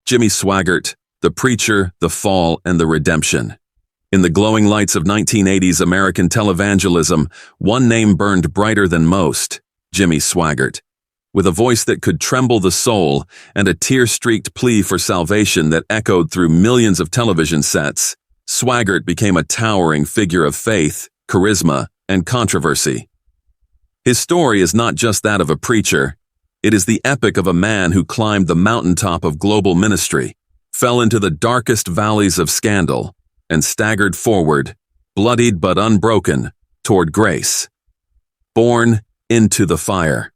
Jimmy Swaggart, The Preacher, The Fall, and the Redemption. In the glowing lights of 1980s American televangelism, one name burned brighter than most: Jimmy Swaggart. With a voice that could tremble the soul and a tear-streaked plea for salvation that echoed through millions of television sets, Swaggart became a towering figure of faith, charisma, and controversy. His story is not just that of a preacher. It is the epic of a man who climbed the mountaintop of global ministry, fell into the darkest valleys of scandal, and staggered forward, bloodied but unbroken, toward grace. Born into the fire.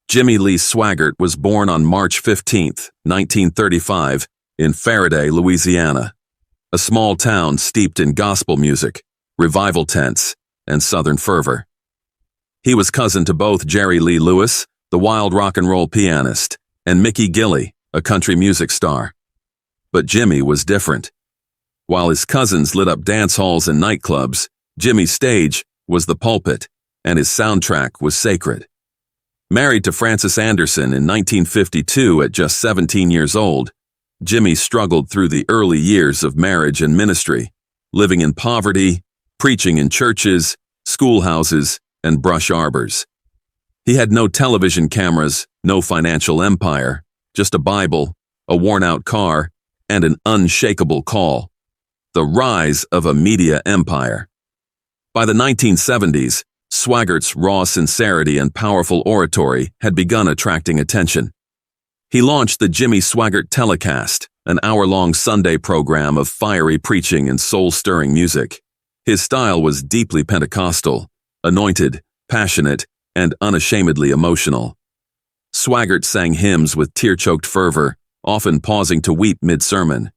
Jimmy Lee Swaggart was born on March 15, 1935, in Faraday, Louisiana, a small town steeped in gospel music, revival tents, and Southern fervor. He was cousin to both Jerry Lee Lewis, the wild rock and roll pianist, and Mickey Gilley, a country music star. But Jimmy was different. While his cousins lit up dance halls and nightclubs, Jimmy's stage was the pulpit, and his soundtrack was sacred. Married to Frances Anderson in 1952 at just 17 years old, Jimmy struggled through the early years of marriage and ministry, living in poverty, preaching in churches, schoolhouses, and brush arbors. He had no television cameras, no financial empire, just a Bible, a worn-out car, and an unshakable call: the rise of a media empire. By the 1970s, Swaggart's raw sincerity and powerful oratory had begun attracting attention. He launched the Jimmy Swaggart Telecast, an hour-long Sunday program of fiery preaching and soul-stirring music. His style was deeply Pentecostal, anointed, passionate, and unashamedly emotional. Swaggart sang hymns with tear-choked fervor, often pausing to weep mid-sermon.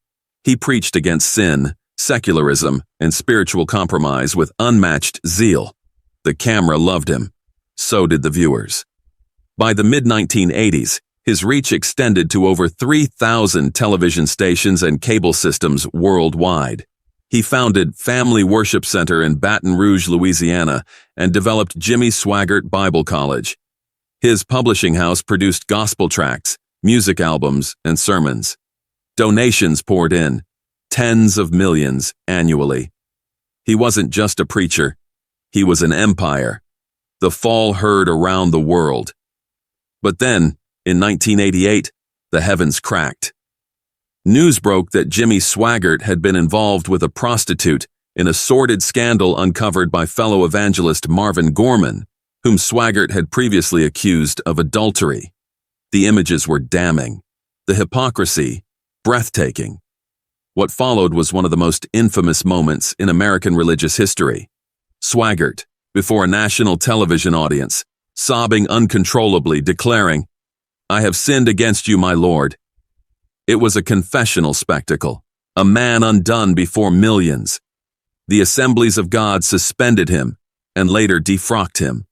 He preached against sin, secularism, and spiritual compromise with unmatched zeal. The camera loved him. So did the viewers. By the mid-1980s, his reach extended to over 3,000 television stations and cable systems worldwide. He founded Family Worship Center in Baton Rouge, Louisiana, and developed Jimmy Swaggart Bible College. His publishing house produced gospel tracts, music albums, and sermons. Donations poured in, tens of millions annually. He wasn't just a preacher. He was an empire. The fall heard around the world. But then, in 1988, the heavens cracked. News broke that Jimmy Swaggart had been involved with a prostitute in a sordid scandal uncovered by fellow evangelist Marvin Gorman, whom Swaggart had previously accused of adultery. The images were damning, the hypocrisy breathtaking. What followed was one of the most infamous moments in American religious history. Swaggart, before a national television audience, sobbing uncontrollably, declaring, "I have sinned against you, my Lord." It was a confessional spectacle, a man undone before millions. The assemblies of God suspended him and later defrocked him.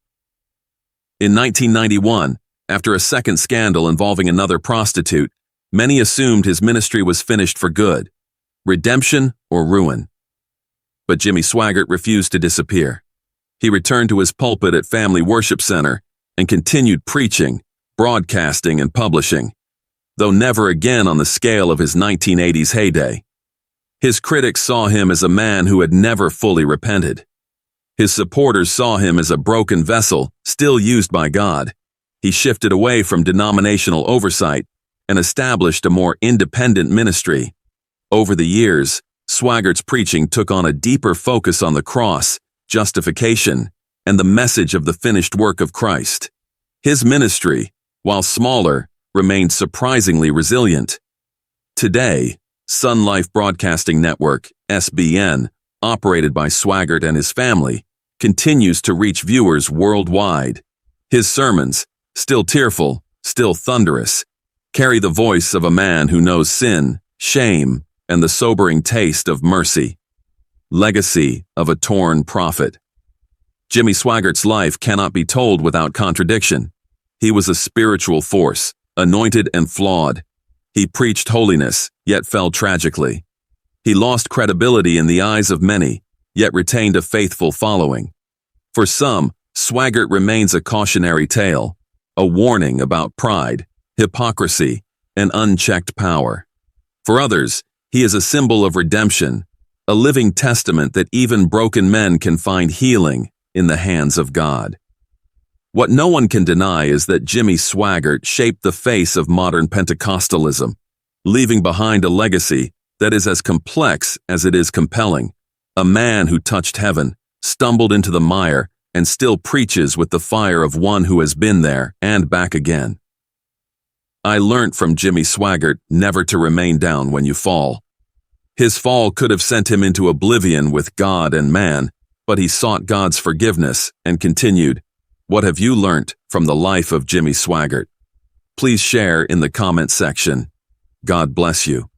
In 1991, after a second scandal involving another prostitute, many assumed his ministry was finished for good, redemption or ruin. But Jimmy Swaggart refused to disappear. He returned to his pulpit at Family Worship Center and continued preaching, broadcasting, and publishing, though never again on the scale of his 1980s heyday. His critics saw him as a man who had never fully repented. His supporters saw him as a broken vessel, still used by God. He shifted away from denominational oversight and established a more independent ministry. Over the years, Swaggart's preaching took on a deeper focus on the cross, justification, and the message of the finished work of Christ. His ministry, while smaller, remained surprisingly resilient. Today, Sun Life Broadcasting Network, SBN, operated by Swaggart and his family, continues to reach viewers worldwide. His sermons, still tearful, still thunderous, carry the voice of a man who knows sin, shame, and the sobering taste of mercy. Legacy of a torn prophet. Jimmy Swaggart's life cannot be told without contradiction. He was a spiritual force, anointed and flawed. He preached holiness, yet fell tragically. He lost credibility in the eyes of many, yet retained a faithful following. For some, Swaggart remains a cautionary tale, a warning about pride, hypocrisy, and unchecked power. For others, he is a symbol of redemption, a living testament that even broken men can find healing in the hands of God. What no one can deny is that Jimmy Swaggart shaped the face of modern Pentecostalism, leaving behind a legacy that is as complex as it is compelling. A man who touched heaven, stumbled into the mire, and still preaches with the fire of one who has been there and back again. I learnt from Jimmy Swaggart never to remain down when you fall. His fall could have sent him into oblivion with God and man, but he sought God's forgiveness and continued. What have you learnt from the life of Jimmy Swaggart? Please share in the comment section. God bless you.